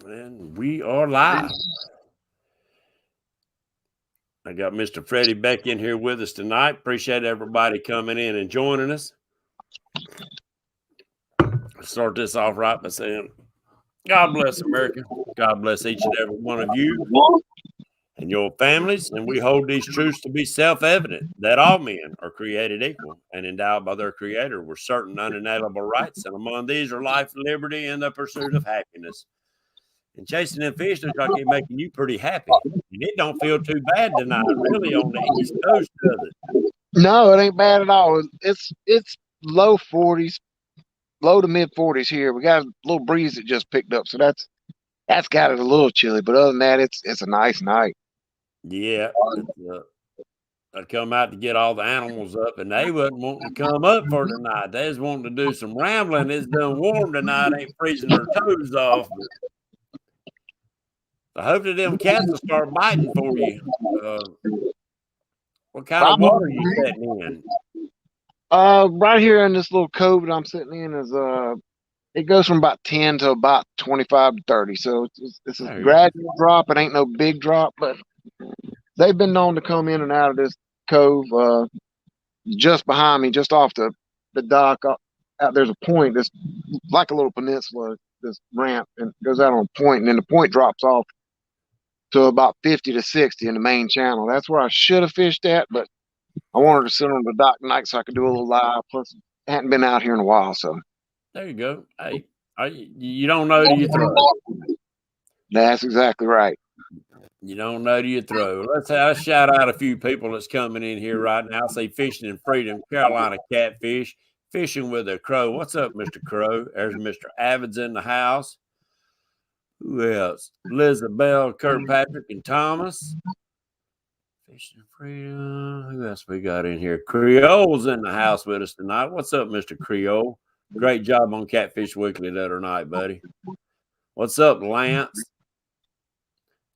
And we are live. I got Mr. Freddie Beck in here with us tonight. Appreciate everybody coming in and joining us. I'll start this off right by saying, God bless America. God bless each and every one of you and your families. And we hold these truths to be self-evident, that all men are created equal and endowed by their Creator with certain unalienable rights. And among these are life, liberty, and the pursuit of happiness. And chasing them fish looks like it's making you pretty happy. And it don't feel too bad tonight, really, on the East Coast, does it? No, it ain't bad at all. It's low 40s, low to mid 40s here. We got a little breeze that just picked up, so that's got it a little chilly. But other than that, it's a nice night. Yeah. I come out to get all the animals up, and they wasn't wanting to come up for tonight. They was wanting to do some rambling. It's done warm tonight, ain't freezing their toes off. But I hope that them cats will start biting for you. What kind of water you setting in? Right here in this little cove that I'm sitting in is it goes from about 10 to about 25 to 30. So it's a gradual drop. It ain't no big drop, but they've been known to come in and out of this cove just behind me, just off the dock. Out there's a point that's like a little peninsula, this ramp, and goes out on a point, and then the point drops off to about 50 to 60 in the main channel. That's where I should have fished at, but I wanted to sit on the dock tonight so I could do a little live. Plus, I hadn't been out here in a while, so there you go. Hey, you don't know till you throw. That's exactly right. You don't know till you throw. Let's shout out a few people that's coming in here right now. Say Fishing and Freedom, Carolina Catfish, Fishing with a Crow. What's up, Mr. Crow? There's Mr. Avid's in the house. Who else? Lizabelle, Kirkpatrick, and Thomas. Fishing and Freedom. Who else we got in here? Creole's in the house with us tonight. What's up, Mr. Creole? Great job on Catfish Weekly the other night, buddy. What's up, Lance?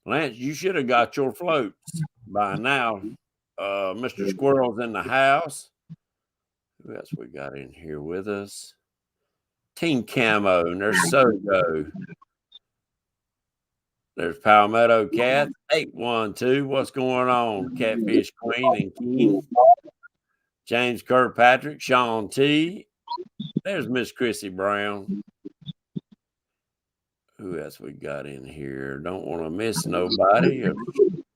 Lance, you should have got your floats by now. Mr. Squirrel's in the house. Who else we got in here with us? Team Camo, and there's Sogo. There's Palmetto Cats, 812. What's going on? Catfish Queen and King. James Kirkpatrick, Sean T. There's Miss Chrissy Brown. Who else we got in here? Don't want to miss nobody, of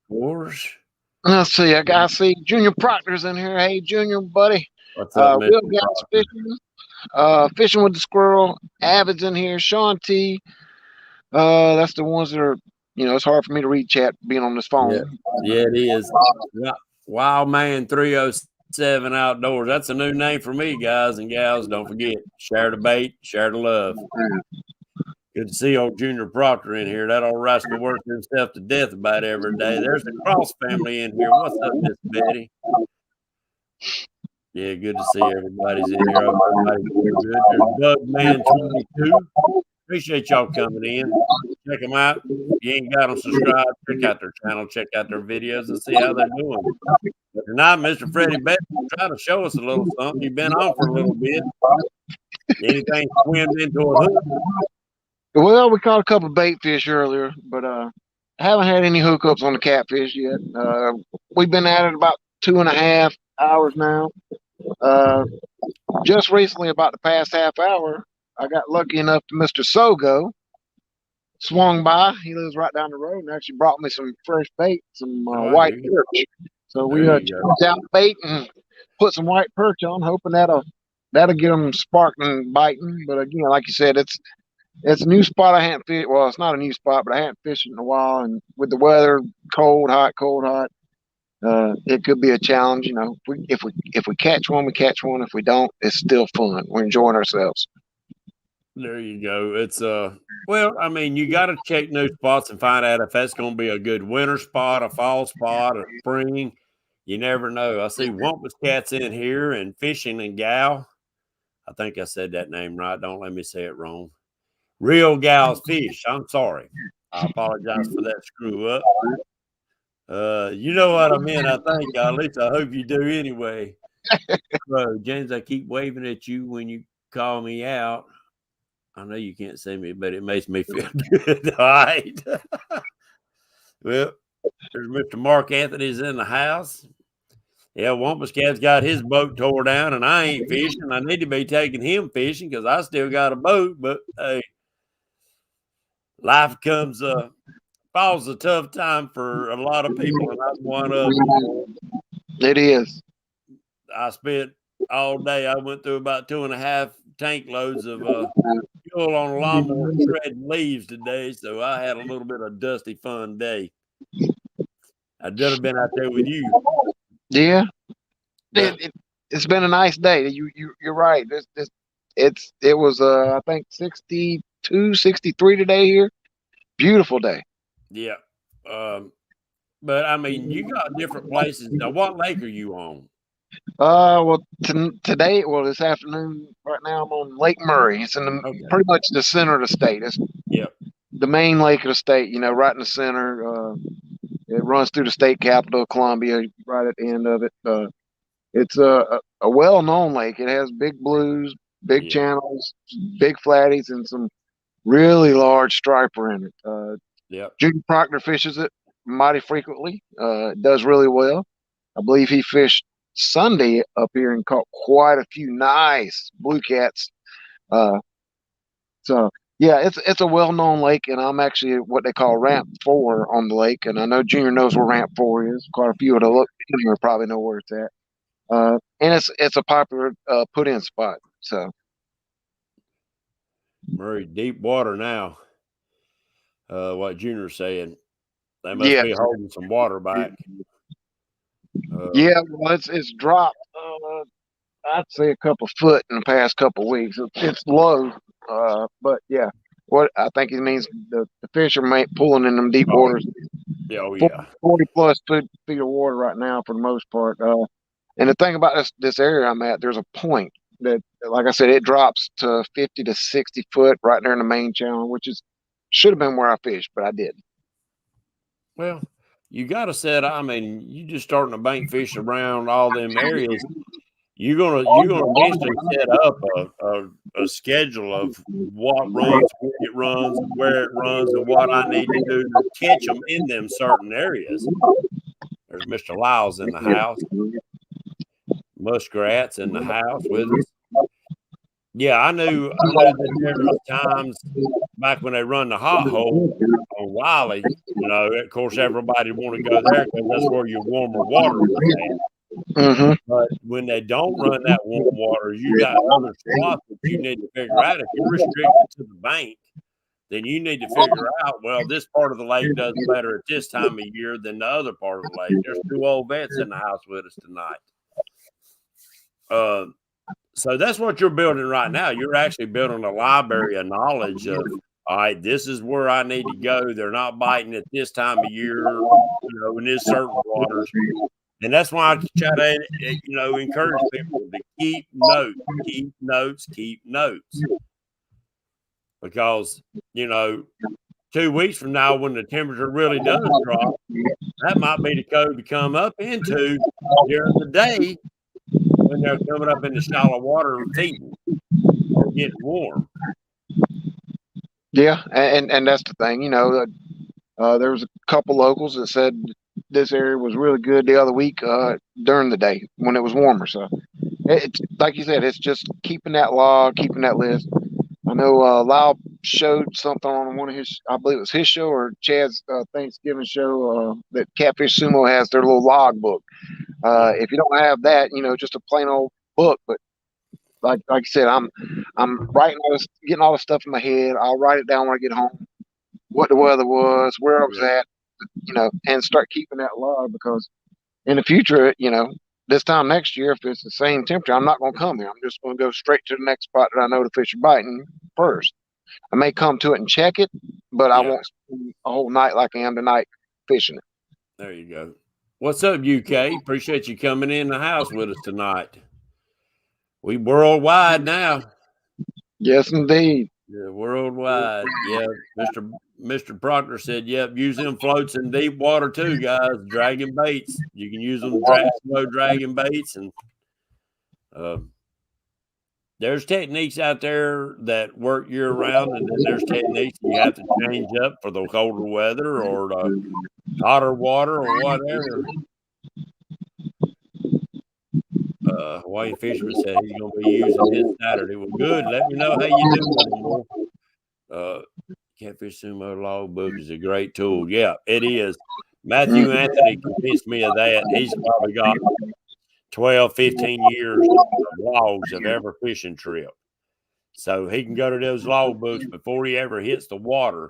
course. Let's see. I see Junior Proctor's in here. Hey, Junior, buddy. What's up, Will Gals Fishing. Fishing with the Squirrel. Avid's in here. Sean T. That's the ones that are, it's hard for me to read chat being on this phone. Yeah, it is. Wild Man 307 Outdoors. That's a new name for me, guys and gals. Don't forget, share the bait, share the love. Good to see old Junior Proctor in here. That old rascal works himself to death about every day. There's the Cross family in here. What's up, Miss Betty? Yeah, good to see everybody's in here. Everybody's doing good. There's Bugman22. Appreciate y'all coming in. Check them out. If you ain't got them subscribed, check out their channel, check out their videos, and see how they're doing. But tonight, Mr. Freddie Beck will try to show us a little something. You've been on for a little bit. Anything swims into a hook? Well, we caught a couple of bait fish earlier, but haven't had any hookups on the catfish yet. We've been at it about 2.5 hours now. Just recently, about the past half hour, I got lucky enough to Mr. Sogo swung by. He lives right down the road and actually brought me some fresh bait, some white perch. So we jumped out bait and put some white perch on, hoping that'll get them sparking and biting. But again, like you said, it's a new spot I hadn't fished. Well, it's not a new spot, but I hadn't fished in a while. And with the weather, cold, hot, it could be a challenge. If we catch one, we catch one. If we don't, it's still fun. We're enjoying ourselves. There you go. It's well, I mean, you got to check new spots and find out if that's going to be a good winter spot, a fall spot, a spring. You never know. I see Wampus Cats in here and Fishing and Gal. I think I said that name right. Don't let me say it wrong. Real Gals Fish. I'm sorry. I apologize for that screw up. You know what I meant, I think. At least I hope you do anyway. So, James, I keep waving at you when you call me out. I know you can't see me, but it makes me feel good. All right. Well, there's Mr. Mark Anthony's in the house. Yeah, Wampus Cat's got his boat tore down, and I ain't fishing. I need to be taking him fishing because I still got a boat. But hey, life comes, fall's a tough time for a lot of people, and I'm one of them. It is. I spent all day. I went through about 2.5 tank loads of fuel on a lawnmower shredding leaves today, so I had a little bit of dusty fun day. I'd rather been out there with you. Yeah. But, It's been a nice day. You're right. It was I think 62, 63 today here. Beautiful day. yeah. But I mean, you got different places. Now, what lake are you on? Well, today, well, this afternoon, right now, I'm on Lake Murray. It's in pretty much the center of the state. It's the main lake of the state. You know, right in the center. It runs through the state capital, Columbia, right at the end of it. It's a well-known lake. It has big blues, big channels, big flatties, and some really large striper in it. Junior Proctor fishes it mighty frequently. It does really well. I believe he fished Sunday up here and caught quite a few nice blue cats. So yeah, it's a well-known lake, and I'm actually at what they call ramp 4 on the lake, and I know Junior knows where ramp 4 is. Quite a few of the look here probably know where it's at. And it's a popular put-in spot. So Murray, deep water now. What Junior's saying, they must be holding some water back. Yeah, well, it's dropped. I'd say a couple foot in the past couple weeks. It's low, but yeah, what I think it means the fish are pulling in them deep waters. Oh yeah, 40 plus feet of water right now for the most part. And the thing about this area I'm at, there's a point that, like I said, it drops to 50 to 60 foot right there in the main channel, which should have been where I fished, but I didn't. Well, you got to set. I mean, you just starting to bank fish around all them areas. You're gonna eventually set up a schedule of what runs, when it runs, where it runs, and what I need to do to catch them in them certain areas. There's Mr. Lyles in the house. Muskrat's in the house with us. Yeah, I knew that there was times back when they run the hot hole on Wiley. You know, of course, everybody want to go there because that's where your warmer water was at. Mm-hmm. But when they don't run that warm water, you got other spots that you need to figure out. If you're restricted to the bank, then you need to figure out, well, this part of the lake does better at this time of year than the other part of the lake. There's 2 old vets in the house with us tonight. So that's what you're building right now. You're actually building a library of knowledge of, all right, this is where I need to go. They're not biting at this time of year, in this certain waters. And that's why I try to, encourage people to keep notes. Because, 2 weeks from now, when the temperature really does drop, that might be the code to come up into during the day when they're coming up in the shallow water feeding or getting warm. Yeah, and that's the thing, there was a couple locals that said this area was really good the other week during the day when it was warmer. So it's like you said, it's just keeping that log, keeping that list. I know Lyle showed something on one of his, I believe it was his show or Chad's Thanksgiving show that Catfish Sumo has their little log book. If you don't have that, just a plain old book, but like you said, I'm writing getting all the stuff in my head. I'll write it down when I get home, what the weather was, where I was at, and start keeping that log, because in the future, this time next year, if it's the same temperature, I'm not going to come here. I'm just going to go straight to the next spot that I know the fish are biting first. I may come to it and check it, but I won't spend a whole night like I am tonight fishing it. There you go. What's up, UK? Appreciate you coming in the house with us tonight. We worldwide now. Yes, indeed. Yeah, worldwide. Yeah, Mr. Proctor said, yep, use them floats in deep water too, guys. Dragging baits. You can use them slow dragging baits. And there's techniques out there that work year round, and then there's techniques you have to change up for the colder weather or the hotter water or whatever. Hawaii Fisherman said he's going to be using his Saturday. Well, good. Let me know how you do with them, boy. Catfish Sumo Logbook is a great tool. Yeah, it is. Matthew Anthony convinced me of that. He's probably got 12, 15 years of logs of every fishing trip. So he can go to those logbooks before he ever hits the water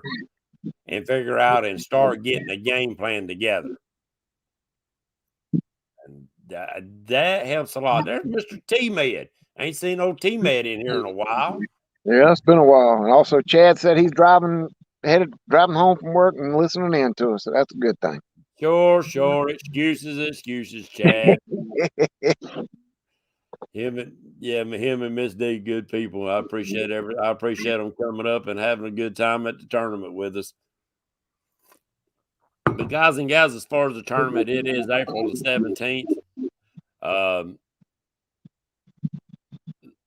and figure out and start getting a game plan together. And that helps a lot. There's Mr. T-Med. I ain't seen old T-Med in here in a while. Yeah, it's been a while. And also, Chad said he's driving home from work and listening in to us. So that's a good thing. Sure. Excuses, Chad. Him and Miss D, good people. I appreciate them coming up and having a good time at the tournament with us. But guys and gals, as far as the tournament, it is April the 17th.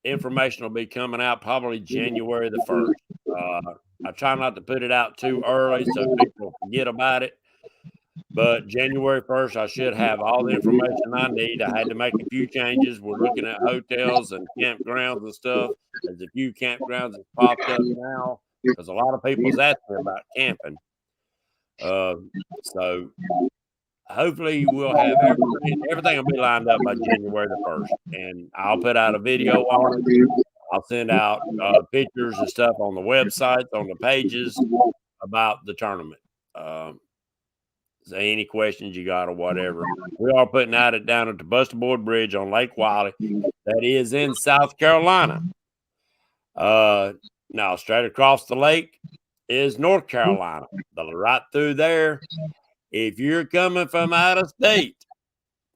Information will be coming out probably January the 1st. I try not to put it out too early so people forget about it. But January 1st, I should have all the information I need. I had to make a few changes. We're looking at hotels and campgrounds and stuff. There's a few campgrounds that popped up now because a lot of people's asking about camping. So hopefully we'll have everything will be lined up by January the 1st. And I'll put out a video on it. I'll send out pictures and stuff on the websites, on the pages about the tournament. Say any questions you got or whatever. We are putting out it down at the Busted Board Bridge on Lake Wiley. That is in South Carolina. Now, straight across the lake is North Carolina. Right through there. If you're coming from out of state,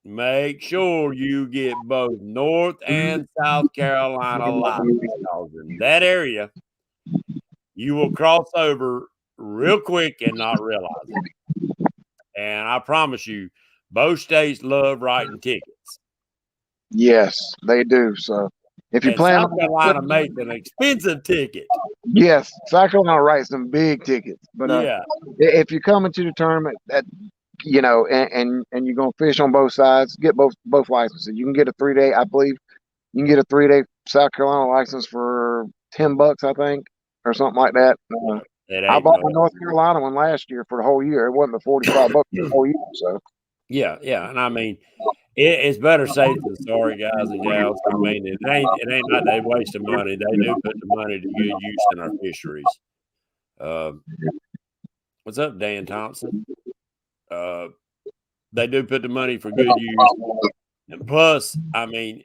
make sure you get both North and South Carolina license, because in that area, you will cross over real quick and not realize it. And I promise you, both states love writing tickets. Yes, they do. So if you plan South Carolina makes an expensive ticket. Yes, South Carolina writes some big tickets. But yeah, if you're coming to the tournament, and you're gonna fish on both sides, get both licenses. You can get a 3-day, I believe. You can get a 3-day South Carolina license for $10, I think, or something like that. I bought my North Carolina one last year for the whole year. It wasn't the $45 for the whole year. So yeah, and I mean, it's better safe than sorry, guys and gals. I mean, it ain't like they wasting money. They do put the money to good use in our fisheries. What's up, Dan Thompson? They do put the money for good use. And plus, I mean,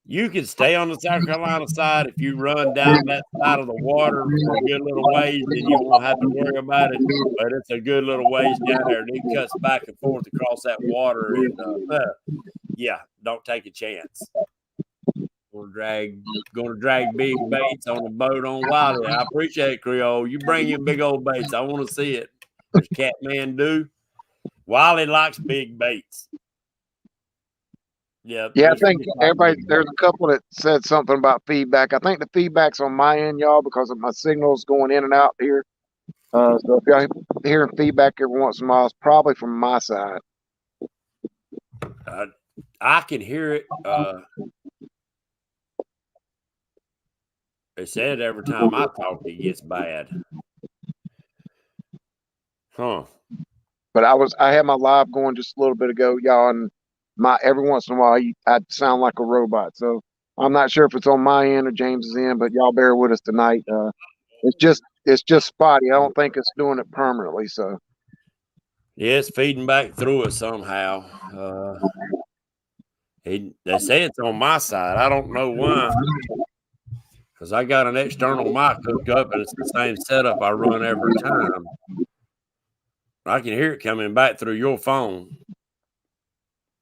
you can stay on the South Carolina side if you run down that side of the water for a good little ways, then you won't have to worry about it. But it's a good little ways down there, and it cuts back and forth across that water. And don't take a chance. Gonna drag big baits on a boat on Wiley. I appreciate it, Creole. You bring in big old baits. I want to see it. There's Catman do. Wiley likes big baits. Yeah, I think everybody. There's a couple that said something about feedback. I think the feedback's on my end, y'all, because of my signals going in and out here. So if y'all hearing feedback every once in a while, it's probably from my side. I can hear it. They said every time I talk, it gets bad. Huh. But I had my live going just a little bit ago, y'all, and every once in a while I'd sound like a robot. So I'm not sure if it's on my end or James's end, but y'all bear with us tonight. It's just spotty. I don't think it's doing it permanently. So yeah, it's feeding back through it somehow. They say it's on my side. I don't know why. Because I got an external mic hooked up, and it's the same setup I run every time. I can hear it coming back through your phone.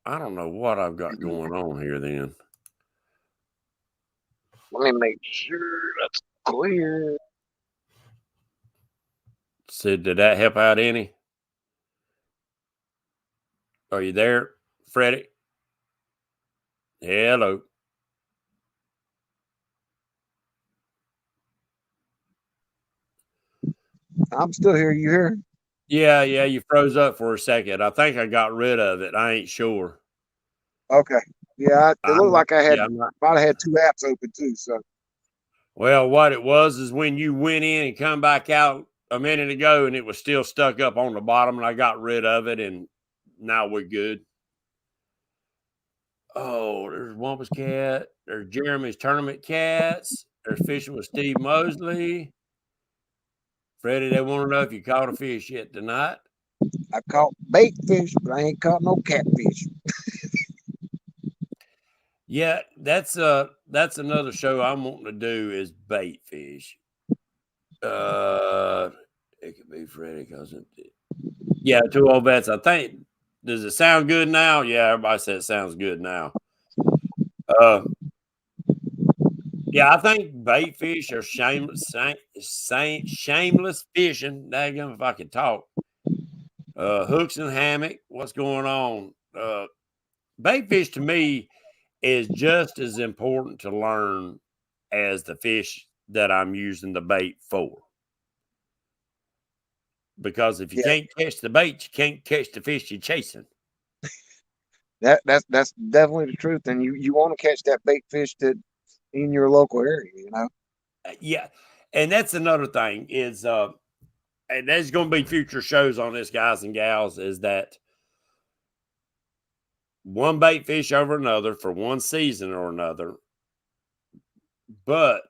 I don't know what I've got going on here then. Let me make sure that's clear. Sid, did that help out any? Are you there, Freddie? Hello. I'm still here. You here? Yeah, you froze up for a second. I think I got rid of it. I ain't sure. Okay. Yeah, it looked like I had I'm not. might have had two apps open too. So Well, what it was is when you went in and come back out a minute ago, and it was still stuck up on the bottom, and I got rid of it, and now we're good. Oh, there's Wampus Cat. There's Jeremy's Tournament Cats. There's Fishing with Steve Mosley. Freddie, they want to know if you caught a fish yet tonight. I caught bait fish, but I ain't caught no catfish. Yeah, that's another show I'm wanting to do is bait fish. It could be Freddie because yeah, two old vets. I think. Does it sound good now? Yeah, everybody says it sounds good now. Yeah, I think bait fish are shameless fishing. Daggum if I could talk. Hooks and hammock. What's going on? Bait fish to me is just as important to learn as the fish that I'm using the bait for. Because if you can't catch the bait, you can't catch the fish you're chasing. That's definitely the truth. And you want to catch that bait fish that in your local area, you know. Yeah, and that's another thing is, and there's going to be future shows on this, guys and gals. Is that one bait fish over another for one season or another? But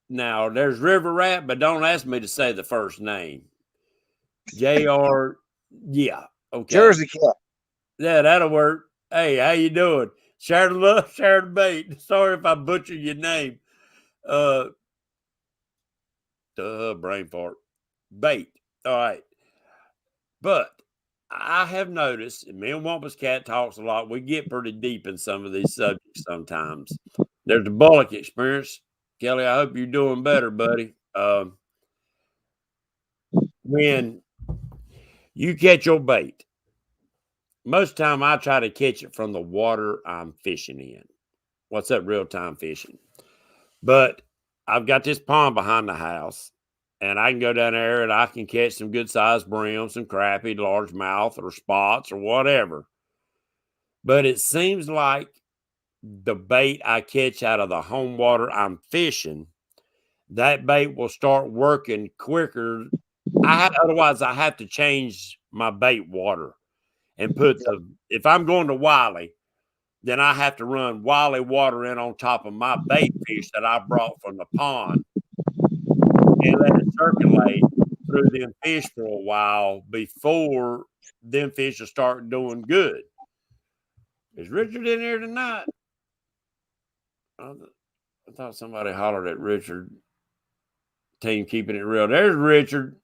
now there's River Rat, but don't ask me to say the first name. JR, yeah, okay. Jersey Cat. Yeah, that'll work. Hey, how you doing? Share the love, share the bait. Sorry if I butchered your name. Brain fart. Bait. All right. But I have noticed, and me and Wampus Cat talks a lot. We get pretty deep in some of these subjects sometimes. There's the Bullock experience. Kelly, I hope you're doing better, buddy. When you catch your bait, most time I try to catch it from the water I'm fishing in. What's that real time fishing? But I've got this pond behind the house, and I can go down there and I can catch some good sized brim, some crappie, largemouth, or spots, or whatever. But it seems like the bait I catch out of the home water I'm fishing, that bait will start working quicker. Otherwise, I have to change my bait water and put if I'm going to Wiley, then I have to run Wiley water in on top of my bait fish that I brought from the pond and let it circulate through them fish for a while before them fish will start doing good. Is Richard in here tonight? I thought somebody hollered at Richard. Team keeping it real. There's Richard.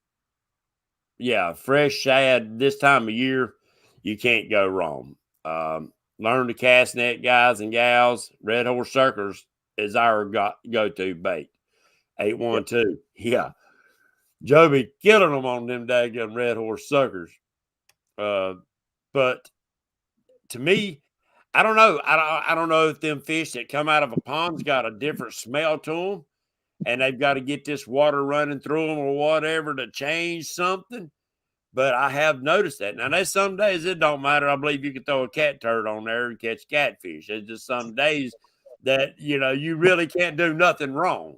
Yeah, fresh shad this time of year, you can't go wrong. Learn to cast net, guys and gals. Red Horse Suckers is our go-to bait. 812. Yeah. Joby killing them on them daggum Red Horse Suckers. But to me, I don't know. I don't know if them fish that come out of a pond's got a different smell to them and they've got to get this water running through them or whatever to change something. But I have noticed that. Now, there's some days it don't matter. I believe you can throw a cat turd on there and catch catfish. There's just some days that, you really can't do nothing wrong.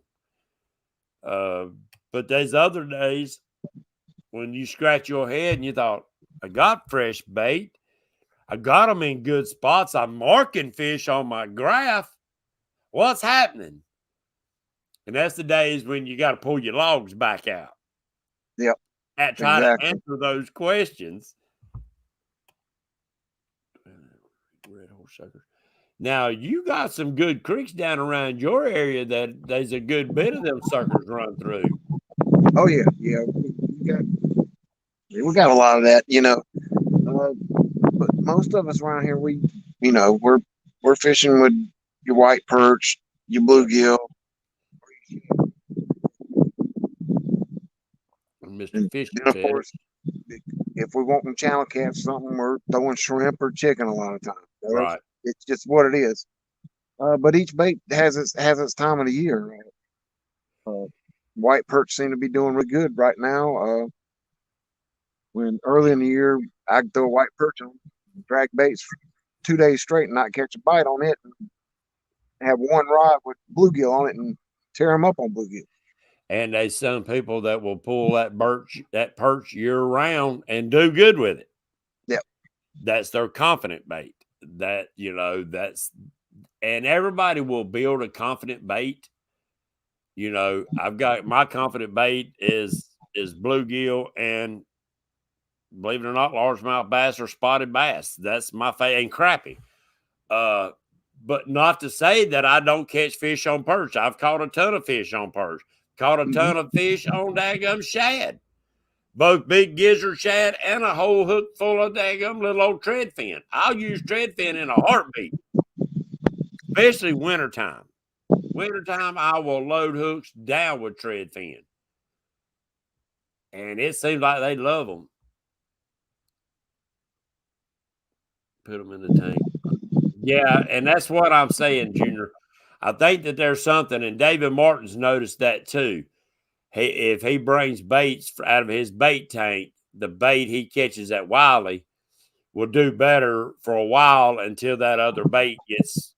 But there's other days when you scratch your head and you thought, I got fresh bait. I got them in good spots. I'm marking fish on my graph. What's happening? And that's the days when you got to pull your logs back out. Yep. And try to answer those questions. Red Horse Suckers. Now, you got some good creeks down around your area that there's a good bit of them suckers run through. Oh, yeah. Yeah. We got a lot of that, but most of us around here, we're fishing with your white perch, your bluegill. Mr. Fish. And of course, if we want to channel catch something, we're throwing shrimp or chicken a lot of times. Right. It's just what it is. But each bait has its time of the year. white perch seem to be doing really good right now. When early in the year, I could throw a white perch on, drag baits for 2 days straight and not catch a bite on it, and have one rod with bluegill on it and tear them up on bluegill. And there's some people that will pull that perch year round and do good with it. Yep. That's their confident bait. That, and everybody will build a confident bait. I've got my confident bait is bluegill and, believe it or not, largemouth bass or spotted bass. That's my favorite, and crappie. But not to say that I don't catch fish on perch. I've caught a ton of fish on perch. Caught a ton of fish on daggum shad. Both big gizzard shad and a whole hook full of daggum little old treadfin. I'll use treadfin in a heartbeat, especially wintertime. Wintertime, I will load hooks down with treadfin. And it seems like they love them. Put them in the tank. Yeah, and that's what I'm saying, Junior. I think that there's something, and David Martin's noticed that too. If he brings baits out of his bait tank, the bait he catches at Wiley will do better for a while until that other bait gets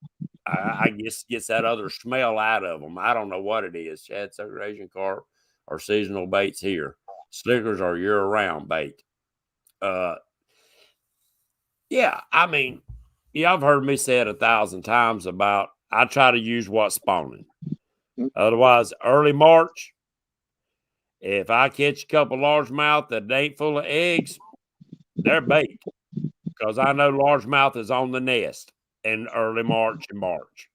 that other smell out of them. I don't know what it is. Shad, sucker, Asian carp, or seasonal baits here. Slickers are year-round bait. Yeah, I mean, I've heard me say it 1,000 times about I try to use what's spawning. Otherwise, early March, if I catch a couple largemouth that ain't full of eggs, they're bait. Because I know largemouth is on the nest in early March and March.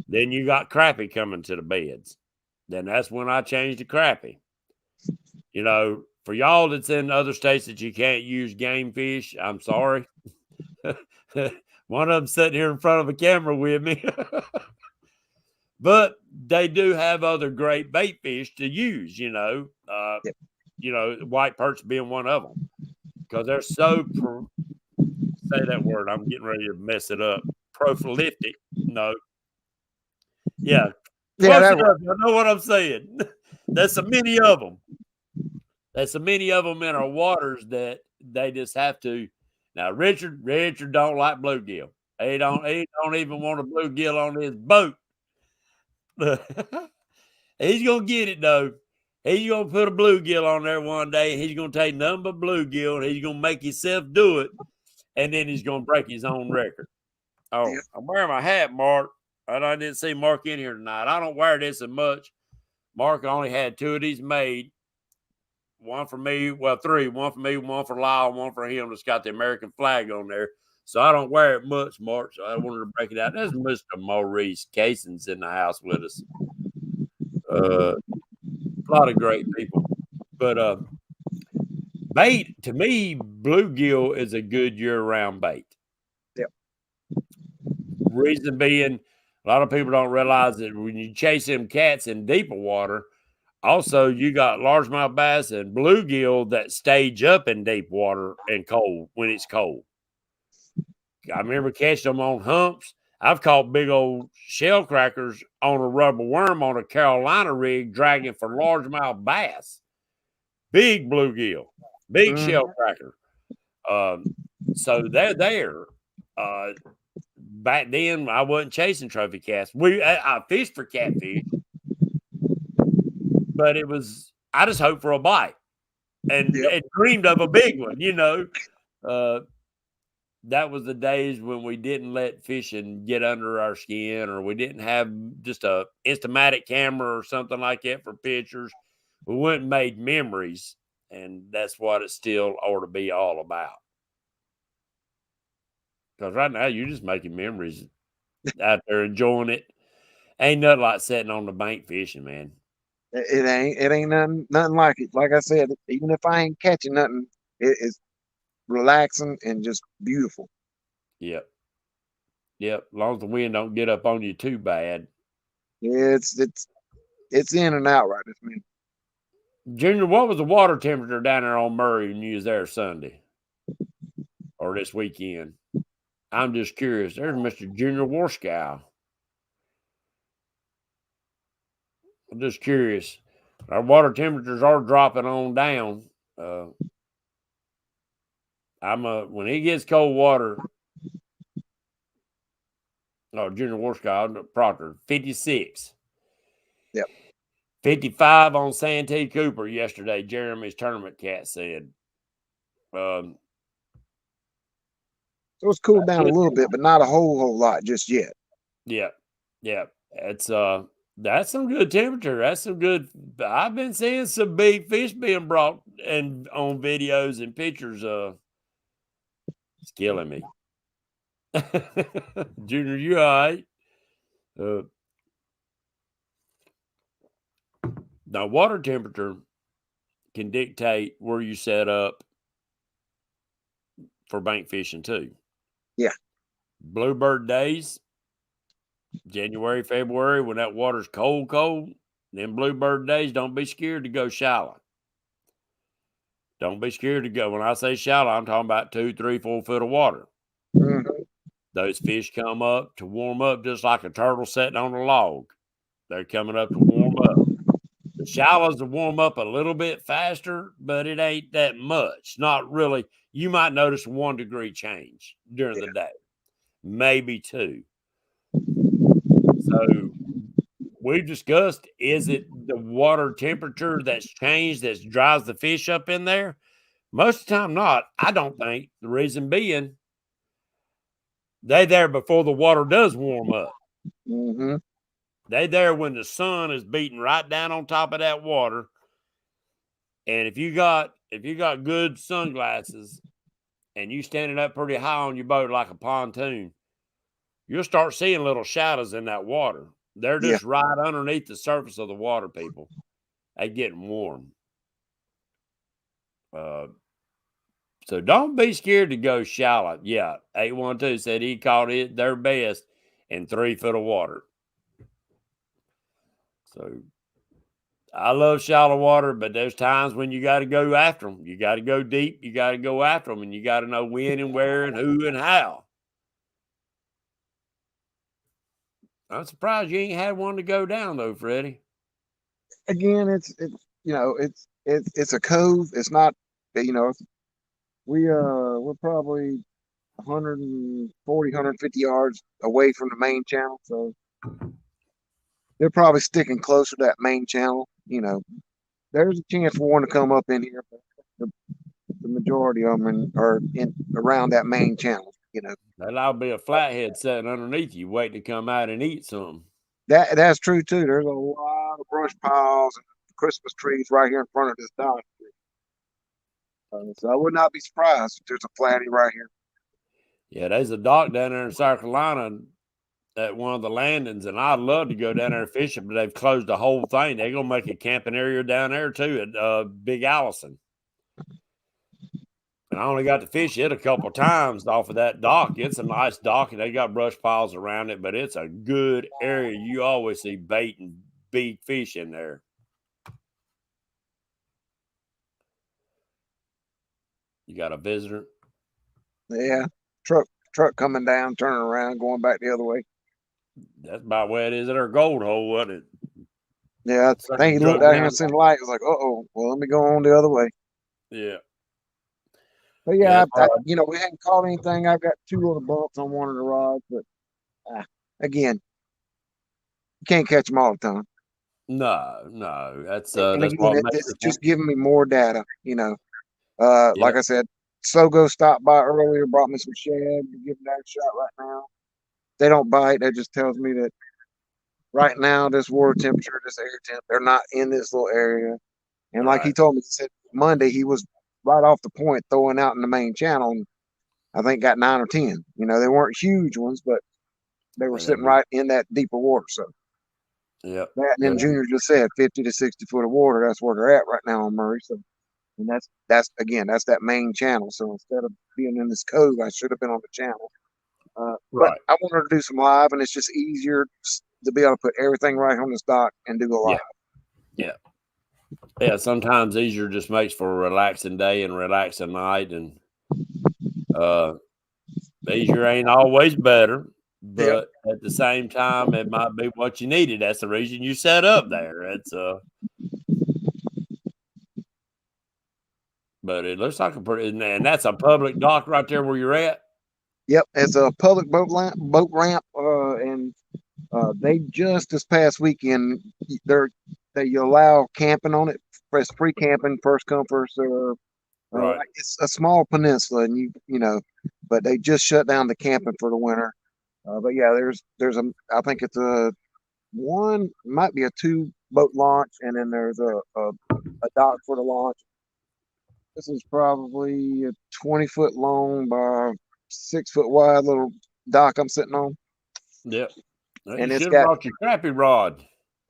Then you got crappie coming to the beds. Then that's when I change to crappie. For y'all that's in other states that you can't use game fish, I'm sorry. One of them sitting here in front of a camera with me. But they do have other great bait fish to use, white perch being one of them. Because they're so, say that word, I'm getting ready to mess it up. Prolific. No. Yeah. Close enough. I know what I'm saying. There's so many of them. There's so many of them in our waters that they just have to. Now, Richard don't like bluegill. He don't even want a bluegill on his boat. He's gonna get it though. He's gonna put a bluegill on there one day. And he's gonna take nothing but bluegill, and he's gonna make himself do it, and then he's gonna break his own record. Oh, yeah. I'm wearing my hat, Mark. I didn't see Mark in here tonight. I don't wear this as much. Mark only had 2 of these made. One for me, well, 3. One for me, one for Lyle, one for him. That's got the American flag on there. So I don't wear it much, Mark. So I wanted to break it out. There's Mr. Maurice Cason's in the house with us. A lot of great people. But bait, to me, bluegill is a good year-round bait. Yep. Reason being, a lot of people don't realize that when you chase them cats in deeper water, also you got largemouth bass and bluegill that stage up in deep water and cold when it's cold. I remember catching them on humps. I've caught big old shell crackers on a rubber worm on a Carolina rig dragging for largemouth bass. Big bluegill, big shell cracker. So they're there. Back then, I wasn't chasing trophy cats. I fished for catfish, but I just hoped for a bite and dreamed of a big one, That was the days when we didn't let fishing get under our skin, or we didn't have just a Instamatic camera or something like that for pictures. We went and made memories, and that's what it still ought to be all about. Because right now, you're just making memories out there, enjoying it. Ain't nothing like sitting on the bank fishing, man. It ain't nothing like it. Like I said, even if I ain't catching nothing, it's relaxing and just beautiful. Yep. As long as the wind don't get up on you too bad. Yeah, it's in and out right this minute. Junior, what was the water temperature down there on Murray when you was there Sunday or this weekend? I'm just curious. There's Mr. Junior Warskow. I'm just curious. Our water temperatures are dropping on down. When it gets cold water. Oh, Junior War Scout, Proctor, 56. Yep. 55 on Santee Cooper yesterday, Jeremy's tournament cat said. So it's cooled down a little bit, but not a whole lot just yet. Yeah. It's that's some good temperature. That's some good. I've been seeing some big fish being brought and on videos and pictures. It's killing me. Junior, you all right? Now, water temperature can dictate where you set up for bank fishing too. Yeah. Bluebird days, January, February, when that water's cold, then bluebird days, don't be scared to go shallow. Don't be scared to go. When I say shallow, I'm talking about 2, 3, 4 foot of water. Mm-hmm. Those fish come up to warm up just like a turtle sitting on a log. They're coming up to warm up. The shallows will warm up a little bit faster, but it ain't that much. Not really. You might notice 1 degree change during the day, maybe 2. So we've discussed, is it the water temperature that's changed that drives the fish up in there? Most of the time not. I don't think. The reason being, they there before the water does warm up. Mm-hmm. They there when the sun is beating right down on top of that water. And if you got good sunglasses and you standing up pretty high on your boat like a pontoon, you'll start seeing little shadows in that water. They're just right underneath the surface of the water, people. They getting warm. So don't be scared to go shallow. Yeah, 812 said he caught it their best in 3 foot of water. So I love shallow water, but there's times when you got to go after them. You got to go deep. You got to go after them, and you got to know when and where and who and how. I'm surprised you ain't had one to go down though, Freddie. Again, it's a cove. It's not, we're probably 140, 150 yards away from the main channel, so they're probably sticking closer to that main channel. There's a chance for one to come up in here, but the majority of them are in around that main channel. That'll be a flathead sitting underneath you, waiting to come out and eat something. That's true too. There's a lot of brush piles and Christmas trees right here in front of this dock. So I would not be surprised if there's a flatty right here. Yeah, there's a dock down there in South Carolina at one of the landings, and I'd love to go down there and fish it, but they've closed the whole thing. They're gonna make a camping area down there too at Big Allison. And I only got to fish it a couple times off of that dock. It's a nice dock, and they got brush piles around it, but it's a good area. You always see bait and big fish in there. You got a visitor? Yeah, truck coming down, turning around, going back the other way. That's about where it is at our gold hole, wasn't it? Yeah, I think he looked out here and seen the light. He was like, "Uh-oh, well, let me go on the other way." Yeah. But yeah, we hadn't caught anything. I've got 2 little bumps on one of the rods, but again, you can't catch them all the time. No, that's and that's again, what makes it's just giving me more data. Like I said, Sogo stopped by earlier, brought me some shad. We're giving that a shot right now. They don't bite. That just tells me that right now, this water temperature, this air temp, they're not in this little area. And like he told me, he said Monday he was right off the point throwing out in the main channel. And I think got 9 or 10. They weren't huge ones, but they were sitting right in that deeper water. So that, and then Junior just said 50 to 60 foot of water. That's where they're at right now on Murray. So, and that's that main channel. So instead of being in this cove, I should have been on the channel. But I wanted to do some live, and it's just easier to be able to put everything right on this dock and do a live. Yeah, sometimes easier just makes for a relaxing day and relaxing night, and easier ain't always better, but at the same time, it might be what you needed. That's the reason you set up there. It's But it looks like a pretty, and that's a public dock right there where you're at. Yep, it's a public boat ramp, and they just this past weekend they allow camping on it. It's free camping, first come first serve. Right. It's a small peninsula, and but they just shut down the camping for the winter. But yeah, there's I think it's might be a 2 boat launch, and then there's a dock for the launch. This is probably a 20-foot long by 6-foot wide little dock I'm sitting on. Yep. Well, And you it's should have got, brought your crappie rod.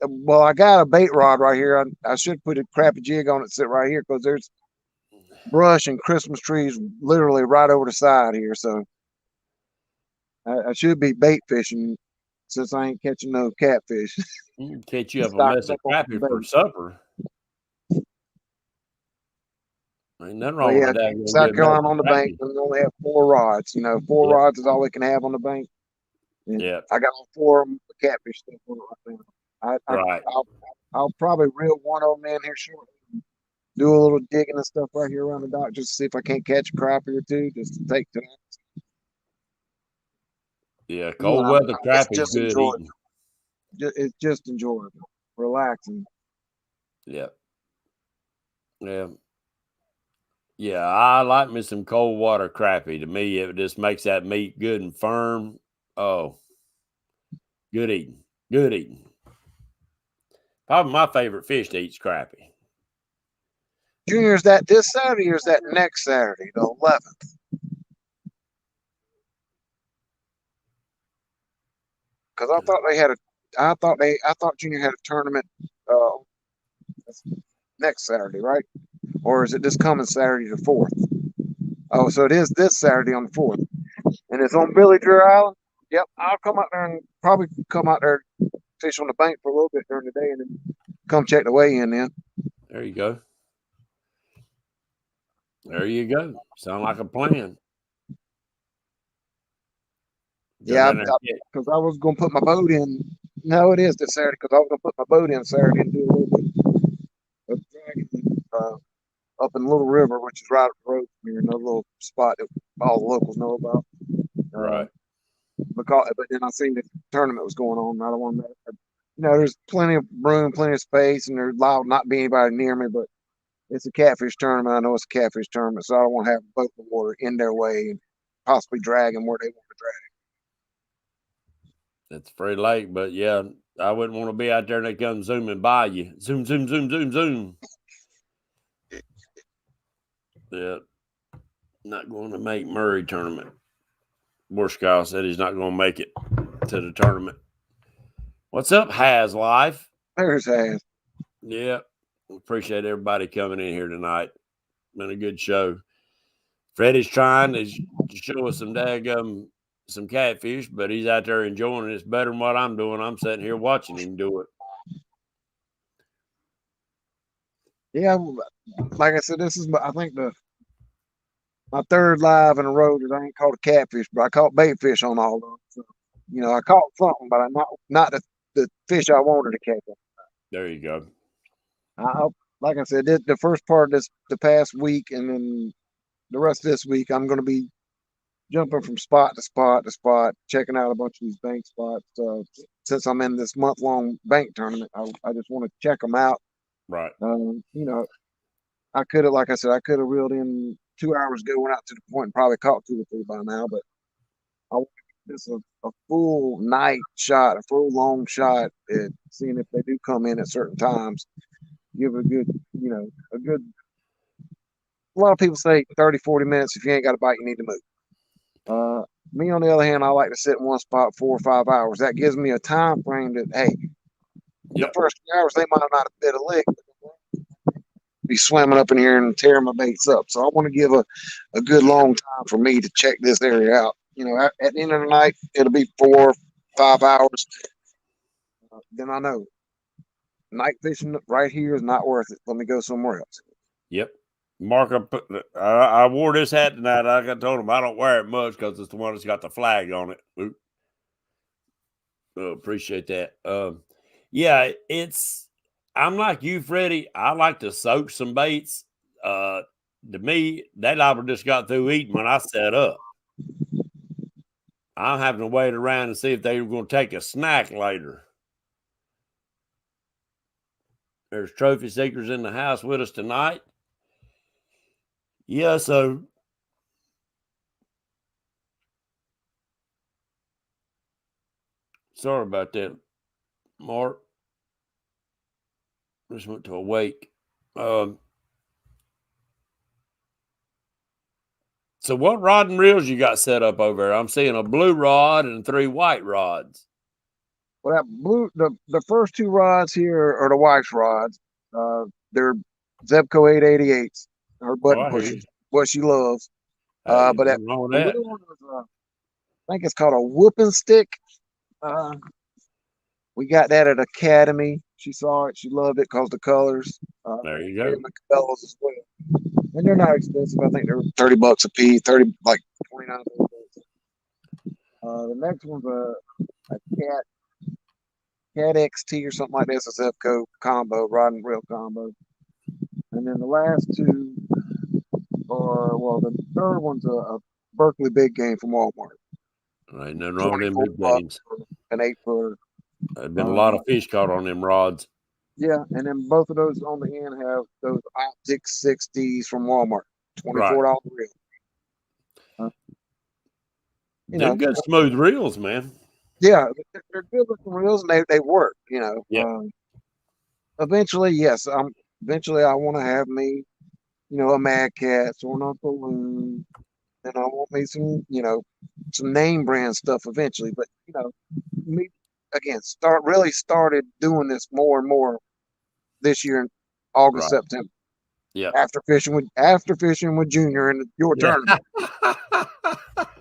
well, I got a bait rod right here. I should put a crappie jig on it, sit right here, because there's brush and Christmas trees literally right over the side here. So I should be bait fishing since I ain't catching no catfish. Catch you up a mess of crappie for supper. Ain't nothing But wrong yeah, with that. South Carolina on the bank, and we only have 4 rods. 4 rods is all we can have on the bank. Yeah, I got all 4 of them with catfish stuff on it right now. right. I'll probably reel one of them in here shortly. Do a little digging and stuff right here around the dock just to see if I can't catch a crappie or 2 just to take to that. Yeah, cold weather crappie is good eating. It's just enjoyable, relaxing. Yeah. Yeah. Yeah, I like me some cold water crappie. To me, it just makes that meat good and firm. Oh, good eating. Good eating. Probably my favorite fish to eat is crappie. Junior, is that this Saturday or is that next Saturday, the 11th? Because I thought Junior had a tournament next Saturday, right? Or is it this coming Saturday the 4th? Oh, so it is this Saturday on the 4th. And it's on Billy Drew Island? Yep, I'll come out there and probably come out there, fish on the bank for a little bit during the day, and then come check the weigh-in then. There you go. There you go. Sound like a plan. Yeah, because I was going to put my boat in. No, it is this Saturday because I was going to put my boat in Saturday and do a little bit of dragging up in Little River, which is right up the road from here, another little spot that all the locals know about. Right. But then I seen the tournament was going on. I don't want to, there's plenty of room, plenty of space, and there's allowed not be anybody near me, but it's a catfish tournament. I know it's a catfish tournament, so I don't want to have a boat in the water in their way and possibly drag them where they want to drag. It's free lake, but yeah, I wouldn't want to be out there and they come zooming by you. Zoom, zoom, zoom, zoom, zoom. Yeah. Not going to make Murray tournament. Borshkow said he's not going to make it to the tournament. What's up, Has Life? There's Has. Yeah. Appreciate everybody coming in here tonight. Been a good show. Freddie's trying to show us some catfish, but he's out there enjoying it. It's better than what I'm doing. I'm sitting here watching him do it. Yeah, like I said, this is I think my 3rd live in a row that I ain't caught a catfish, but I caught bait fish on all of them. So, I caught something, but not the fish I wanted to catch. There you go. Like I said, the first part of the past week, and then the rest of this week, I'm going to be jumping from spot to spot to spot, checking out a bunch of these bank spots. Since I'm in this month-long bank tournament, I just want to check them out. Right. I could have, like I said, reeled in 2 hours ago, went out to the point and probably caught 2 or 3 by now, but I want to give this a full night shot, a full long shot at seeing if they do come in at certain times. Give a good, a lot of people say 30, 40 minutes. If you ain't got a bite, you need to move. Me, on the other hand, I like to sit in one spot 4 or 5 hours. That gives me a time frame that, hey, the first 2 hours, they might not have bit a lick, be swimming up in here and tearing my baits up. So I want to give a good long time for me to check this area out. At the end of the night, it'll be 4 or 5 hours. Then I know night fishing right here is not worth it. Let me go somewhere else. Yep. Mark, I wore this hat tonight. I told him I don't wear it much because it's the one that's got the flag on it. Oop. Oh, appreciate that. Yeah, I'm like you, Freddie. I like to soak some baits. to me, that lobber just got through eating when I set up. I'm having to wait around and see if they were going to take a snack later. There's trophy seekers in the house with us tonight. Yeah, so sorry about that, Mark. Just went to a wake. So what rod and reels you got set up over there? I'm seeing a blue rod and 3 white rods. Well, that blue, the first 2 rods here are the wife's rods. They're Zebco 888s. Her button pushers, what she loves. Hey, But that wrong with the that. little one was, I think it's called a whooping stick. We got that at Academy. She saw it. She loved it because the colors. There you go. Cabela's as well. And they're not expensive. I think they're $30 a piece, 30 like 29 bucks. The next one's a Cat XT or something like this, a Zebco combo, rod and reel combo. And then the last 2 are, well, the third one's a Berkeley big game from Walmart. Ain't nothing wrong with them big games. An 8-footer. There's been a lot of fish caught on them rods. Yeah, and then both of those on the end have those Optic 60s from Walmart, $24 reel. They're good smooth reels, man. Yeah, they're good looking reels, and they work. Yeah. Eventually, yes, eventually I want to have me, a Mad Cats or an Uncle Loon, and I want me some, some name brand stuff eventually. But me again, started doing this more and more this year in August, September. Yeah. After fishing with Junior in your tournament.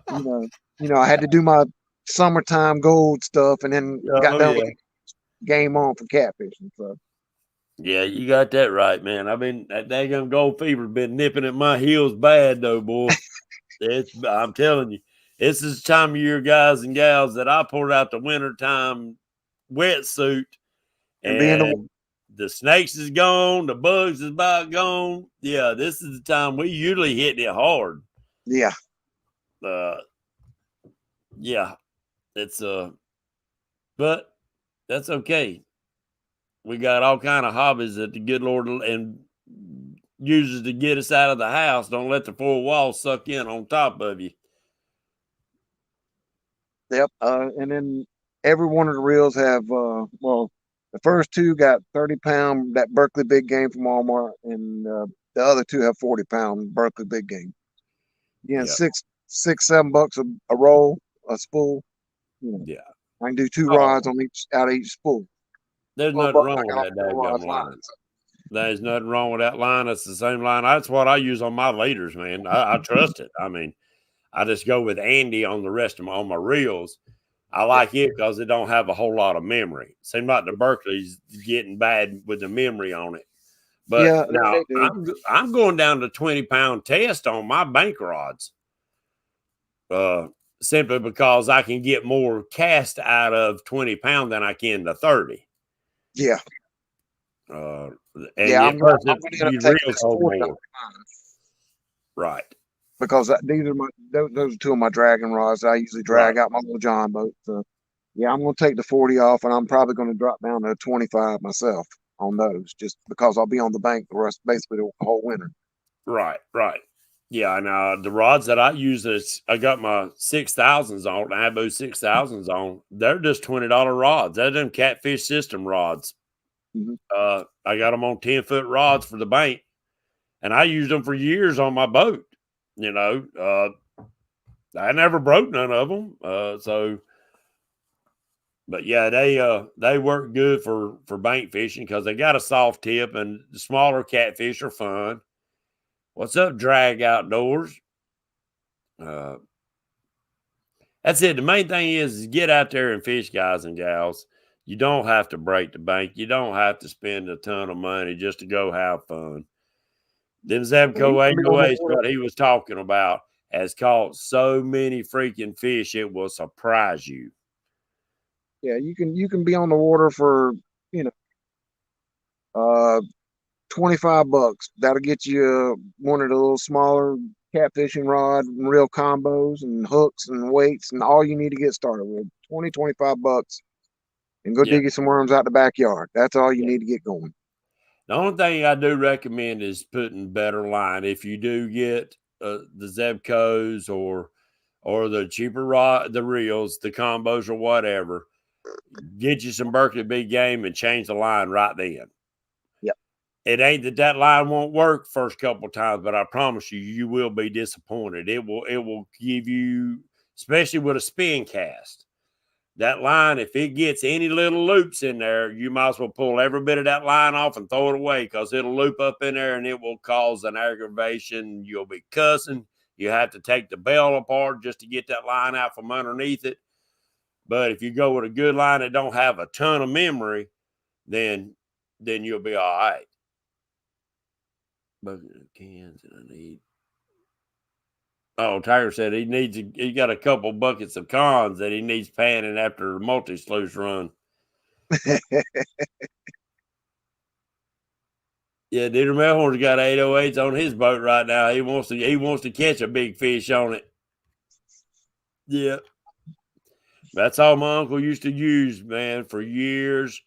I had to do my summertime gold stuff, and then got done with game on for catfishing. So. Yeah, you got that right, man. I mean, that daggone gold fever's been nipping at my heels bad, though, boy. I'm telling you, this is the time of year, guys and gals, that I pulled out the wintertime wetsuit, and the snakes is gone, the bugs is about gone. Yeah, this is the time we usually hit it hard. Yeah. Yeah, it's but that's okay. We got all kind of hobbies that the good Lord and uses to get us out of the house. Don't let the 4 walls suck in on top of you. Yep. And then every one of the reels have the first 2 got 30-pound that Berkeley big game from Walmart, and the other 2 have 40-pound Berkeley big game. Yeah, $6-7 a roll, a spool. Yeah, I can do 2 rods on out of each spool. There's nothing wrong with that daggum line. There's nothing wrong with that line. It's the same line. That's what I use on my leaders, man. I trust it. I mean, I just go with Andy on the rest of my reels. I like it because it don't have a whole lot of memory. Seems like the Berkeley's getting bad with the memory on it. But now I'm going down to 20-pound test on my bank rods. Simply because I can get more cast out of 20-pound than I can to 30. Yeah. And I'm going to take this more. Right. Because these are those are 2 of my dragon rods. I usually drag out my little John boat. So yeah, I'm going to take the 40 off, and I'm probably going to drop down to 25 myself on those, just because I'll be on the bank basically the whole winter. Right. Yeah, and the rods that I use, I got my 6,000s on, I have those 6,000s on. They're just $20 rods. They're them Catfish System rods. Mm-hmm. I got them on 10-foot rods for the bank, and I used them for years on my boat. I never broke none of them. But yeah, they work good for bank fishing because they got a soft tip, and the smaller catfish are fun. What's up, Drag Outdoors? That's it. The main thing is get out there and fish, guys and gals. You don't have to break the bank. You don't have to spend a ton of money just to go have fun. Them Zebco 808s, what he was talking about, has caught so many freaking fish, it will surprise you. Yeah, you can be on the water for, $25. That'll get you one of the little smaller catfishing rod and reel combos and hooks and weights and all you need to get started with. 25 bucks and go dig you some worms out the backyard. That's all you need to get going. The only thing I do recommend is putting better line. If you do get the Zebcos or the cheaper rod, the reels, the combos or whatever, get you some Berkeley big game and change the line right then. Yep. It ain't that line won't work first couple times, but I promise you, you will be disappointed. It will give you, especially with a spin cast. That line, if it gets any little loops in there, you might as well pull every bit of that line off and throw it away because it'll loop up in there and it will cause an aggravation. You'll be cussing. You have to take the bell apart just to get that line out from underneath it. But if you go with a good line that don't have a ton of memory, then you'll be all right. Bucket of cans that I need. Oh, Tiger said he got a couple buckets of cons that he needs panning after a multi-sluice run. Yeah, Dieter Melhorn's got 808s on his boat right now. He wants to catch a big fish on it. Yeah. That's all my uncle used to use, man, for years.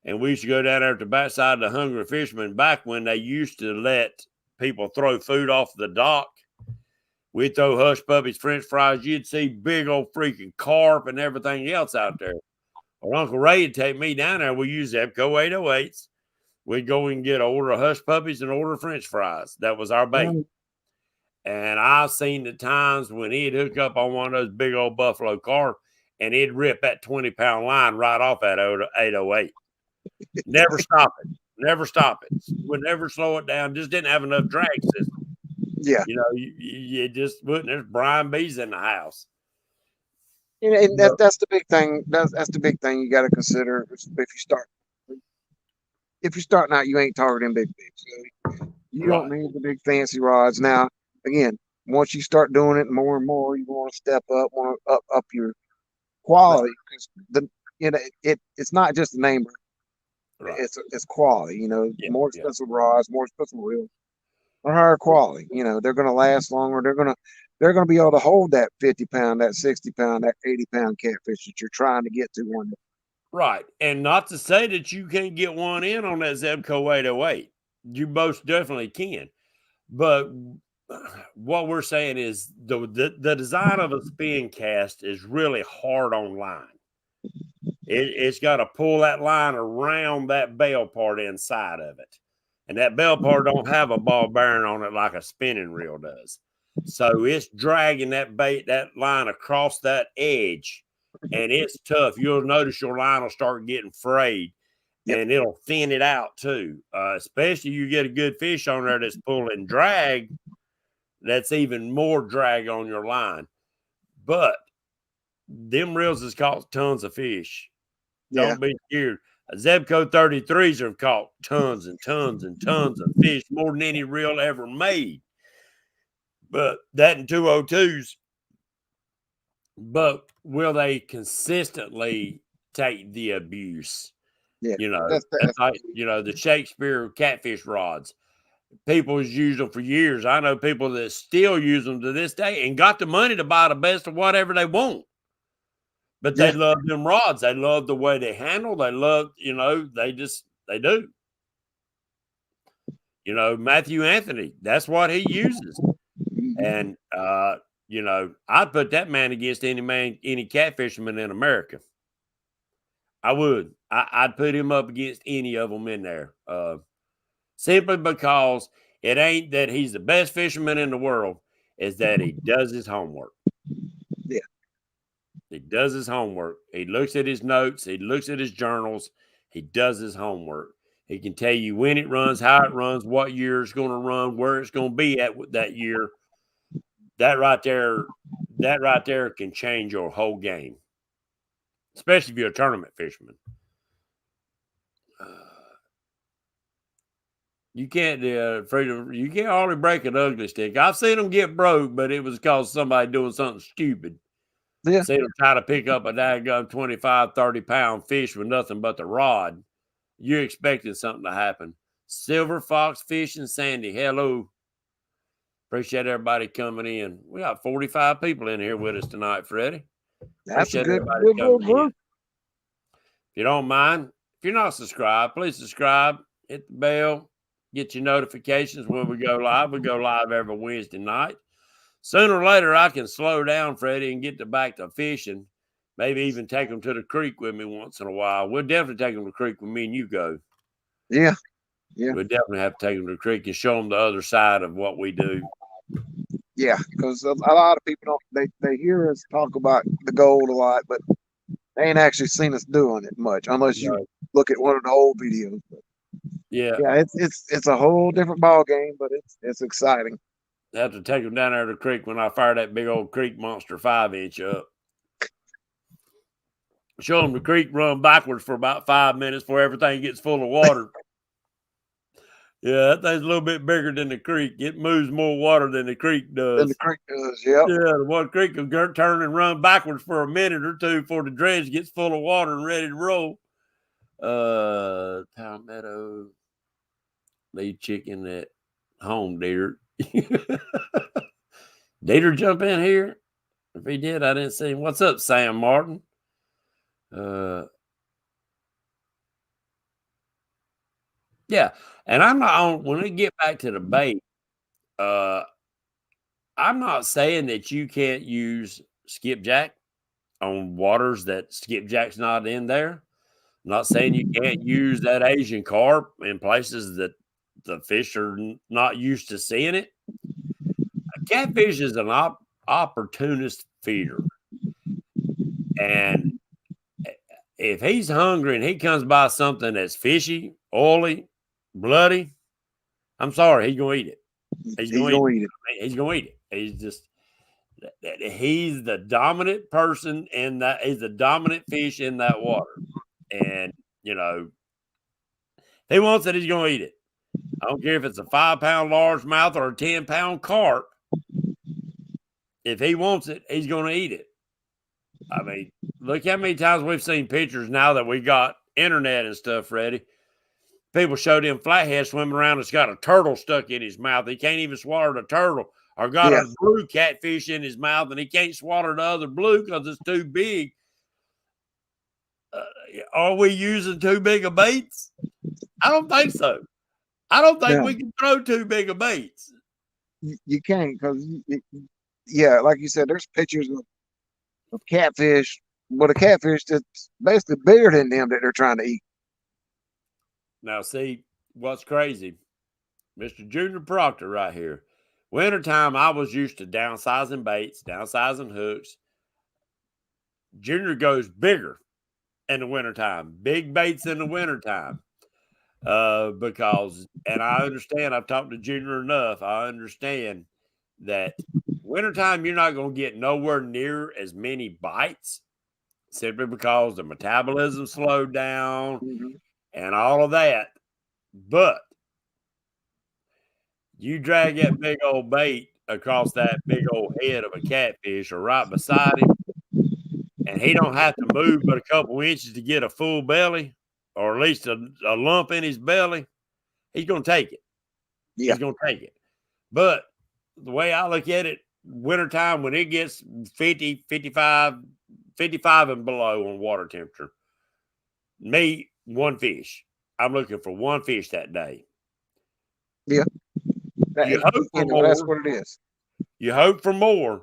And we used to go down there to the backside of the Hungry Fisherman back when they used to let people throw food off the dock. We'd throw hush puppies, French fries. You'd see big old freaking carp and everything else out there. Well, Uncle Ray would take me down there. We use Zebco 808s. We'd go and get an order of hush puppies and order French fries. That was our bait. And I've seen the times when he'd hook up on one of those big old buffalo carp and he'd rip that 20-pound line right off that 808. Never stop it. Never stop it. Would never slow it down. Just didn't have enough drag system. Yeah. You know, you just wouldn't. There's Brian B's in the house. And that's the big thing. That's the big thing you got to consider if you're starting out, you ain't targeting big fish. So you don't need the big fancy rods. Now, again, once you start doing it more and more, you want to step up, want to up your quality because it's not just the name. Right. It's quality. You know, more expensive rods, more expensive reels, or higher quality. You know, they're going to last longer. They're going to be able to hold that 50-pound, that 60-pound, that 80-pound catfish that you're trying to get to one day. Right. And not to say that you can't get one in on that Zebco 808. You most definitely can. But what we're saying is the design of a spin cast is really hard on line. It's got to pull that line around that bell part inside of it. And that bell part don't have a ball bearing on it like a spinning reel does. So it's dragging that line across that edge. And it's tough. You'll notice your line will start getting frayed and it'll thin it out too. Especially you get a good fish on there that's pulling drag, that's even more drag on your line. But them reels has caught tons of fish. Don't be scared. Zebco 33s have caught tons and tons and tons of fish, more than any reel ever made. But that and 202s. But will they consistently take the abuse? Yeah, you know, that's like, the Shakespeare catfish rods. People used them for years. I know people that still use them to this day and got the money to buy the best of whatever they want. But they love them rods. They love the way they handle. They love, they do. Matthew Anthony, that's what he uses. And, I'd put that man against any catfisherman in America. I would. I'd put him up against any of them in there. Simply because it ain't that he's the best fisherman in the world, is that he does his homework. Yeah. He does his homework. He looks at his notes. He looks at his journals. He does his homework. He can tell you when it runs, how it runs, what year it's going to run, where it's going to be at that year. That right there can change your whole game, especially if you're a tournament fisherman. You can't you can't hardly break an ugly stick. I've seen them get broke, but it was because somebody doing something stupid. Yeah. See them try to pick up a daggone 25, 30-pound fish with nothing but the rod. You're expecting something to happen. Silver Fox Fishing Sandy. Hello. Appreciate everybody coming in. We got 45 people in here with us tonight, Freddie. That's a Appreciate good everybody little coming in. group. If you don't mind, if you're not subscribed, please subscribe, hit the bell, get your notifications when we go live. We go live every Wednesday night. Sooner or later, I can slow down, Freddie, and get back to fishing. Maybe even take them to the creek with me once in a while. We'll definitely take them to the creek when me and you go. Yeah. Yeah. We'll definitely have to take them to the creek and show them the other side of what we do. Yeah, because a lot of people they hear us talk about the gold a lot, but they ain't actually seen us doing it much unless you look at one of the old videos. But yeah, it's a whole different ball game, but it's exciting. I have to take them down there to the creek when I fire that big old creek monster 5-inch up. Show them the creek run backwards for about 5 minutes before everything gets full of water. Yeah, that thing's a little bit bigger than the creek. It moves more water than the creek does. Than the creek does, yep. Yeah, the one creek will turn and run backwards for a minute or two before the dredge gets full of water and ready to roll. Palmetto, lead chicken at home, Dieter. Dieter jump in here? If he did, I didn't see him. What's up, Sam Martin? Yeah, and I'm not on when we get back to the bait. I'm not saying that you can't use skipjack on waters that skipjack's not in there. I'm not saying you can't use that Asian carp in places that the fish are not used to seeing it. A catfish is an opportunist feeder. And if he's hungry and he comes by something that's fishy, oily, bloody, I'm sorry, he's going to eat it. He's going to eat it. He's going to eat it. He's the dominant person in that. He's the dominant fish in that water. And, if he wants it, he's going to eat it. I don't care if it's a 5-pound largemouth or a 10-pound carp. If he wants it, he's going to eat it. I mean, look how many times we've seen pictures now that we got internet and stuff ready. People show them flathead swimming around that's got a turtle stuck in his mouth. He can't even swallow the turtle. Or got a blue catfish in his mouth and he can't swallow the other blue because it's too big. Are we using too big of baits? I don't think so. I don't think we can throw too big of baits. You can't because, like you said, there's pictures of catfish, but a catfish that's basically bigger than them that they're trying to eat. Now, see, what's crazy? Mr. Junior Proctor right here. Wintertime, I was used to downsizing baits, downsizing hooks. Junior goes bigger in the wintertime, big baits in the wintertime. Because, and I understand, I've talked to Junior enough, I understand that wintertime, you're not going to get nowhere near as many bites simply because the metabolism slowed down and all of that. But you drag that big old bait across that big old head of a catfish or right beside him, and he don't have to move but a couple inches to get a full belly or at least a lump in his belly, he's going to take it. Yeah. He's going to take it. But the way I look at it, wintertime, when it gets 50, 55 and below on water temperature, one fish. I'm looking for one fish that day. Yeah. You hope for more. That's what it is. You hope for more,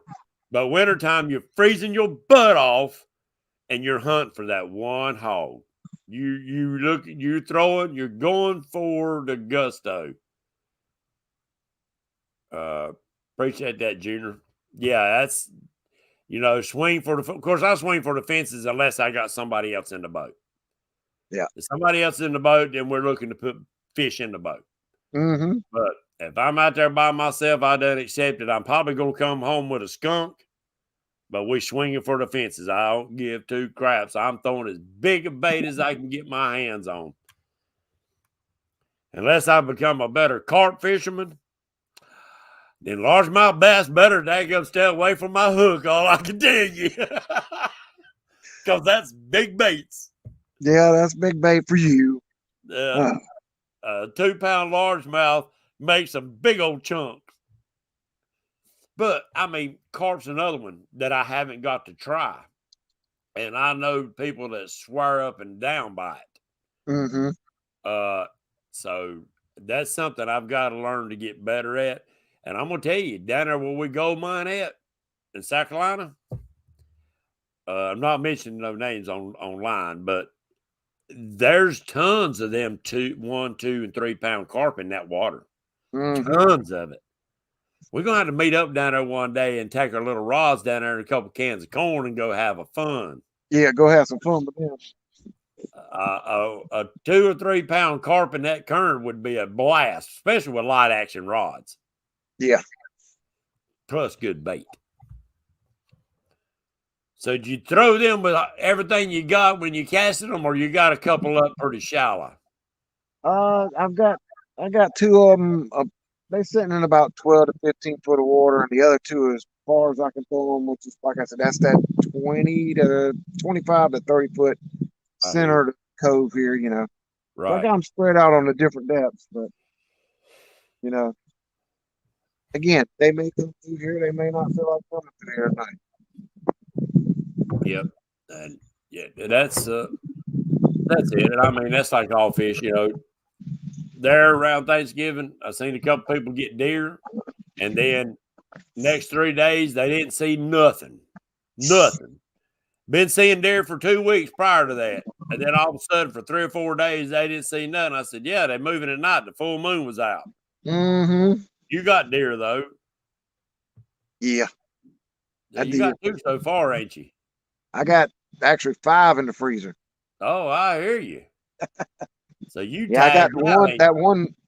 but wintertime, you're freezing your butt off and you're hunting for that one hog. You're throwing, you're going for the gusto. Appreciate that, Junior. Yeah, that's, swing for of course, I swing for the fences unless I got somebody else in the boat. Yeah. If somebody else in the boat, then we're looking to put fish in the boat. Mm-hmm. But if I'm out there by myself, I done accepted. I'm probably going to come home with a skunk, but we swinging for the fences. I don't give two craps. I'm throwing as big a bait as I can get my hands on. Unless I become a better carp fisherman, then largemouth bass better daggum stay away from my hook. All I can tell you. Because that's big baits. Yeah, that's big bait for you. A 2-pound largemouth makes some big old chunks. But I mean, carp's another one that I haven't got to try. And I know people that swear up and down by it. Mm-hmm. So that's something I've got to learn to get better at. And I'm gonna tell you, down there where we gold mine at in South Carolina, I'm not mentioning no names online, but there's tons of them 1, 2, and 3 pound carp in that water. Mm-hmm. Tons of it. We're gonna have to meet up down there one day and take our little rods down there and a couple cans of corn and go have a fun. Yeah, go have some fun with them. A 2 or 3 pound carp in that current would be a blast, especially with light action rods. Yeah. Plus good bait. So did you throw them with everything you got when you casted them, or you got a couple up pretty shallow? I got two of them. They sitting in about 12 to 15 foot of water, and the other two as far as I can throw them, which is like I said, that's that 20 to 25 to 30 foot center of the cove here. You know, Right. So I got them spread out on the different depths, but you know, again, they may come through here, they may not feel like coming through here at night. Yep, and yeah, that's it. And I mean, that's like all fish, you know. There around Thanksgiving, I seen a couple people get deer, and then next 3 days they didn't see nothing. Been seeing deer for 2 weeks prior to that, and then all of a sudden for 3 or 4 days they didn't see nothing. I said, "Yeah, they're moving at night. The full moon was out." Mm-hmm. You got deer though. Yeah, You got 2 so far, ain't you? I got actually 5 in the freezer. Oh, I hear you. So you I got one.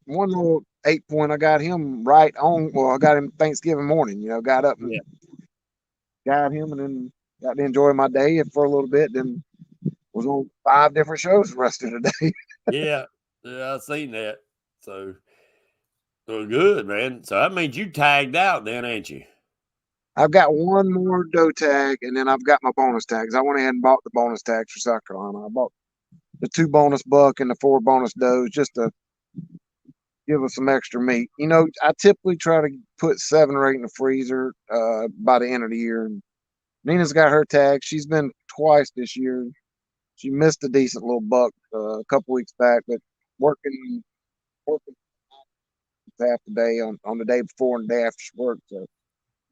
one little 8-point. I got him right on. Well, I got him Thanksgiving morning. You know, got up and got him, and then got to enjoy my day for a little bit. Then was on 5 different shows the rest of the day. yeah, I seen that. So good, man. So that means you tagged out then, ain't you? I've got one more doe tag, and then I've got my bonus tags. I went ahead and bought the bonus tags for South Carolina. I bought the 2 bonus buck and the 4 bonus does just to give us some extra meat. You know, I typically try to put 7 or 8 in the freezer by the end of the year. And Nina's got her tag. She's been twice this year. She missed a decent little buck a couple weeks back, but working half the day on the day before and the day after she worked. So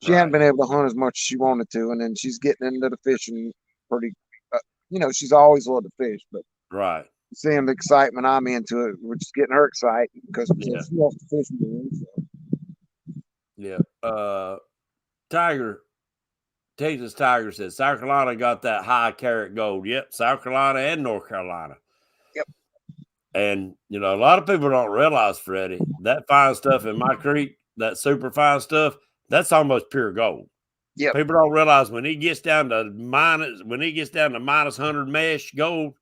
she hadn't been able to hunt as much as she wanted to, and then she's getting into the fishing pretty. You know, she's always loved to fish, but seeing the excitement I'm into it, which is getting her excited because she loves to fish again. So. Yeah. Texas Tiger says South Carolina got that high carat gold. Yep, South Carolina and North Carolina. Yep. And you know, a lot of people don't realize, Freddie, that fine stuff in my creek, that super fine stuff, that's almost pure gold. Yeah. People don't realize when he gets down to minus 100 mesh gold.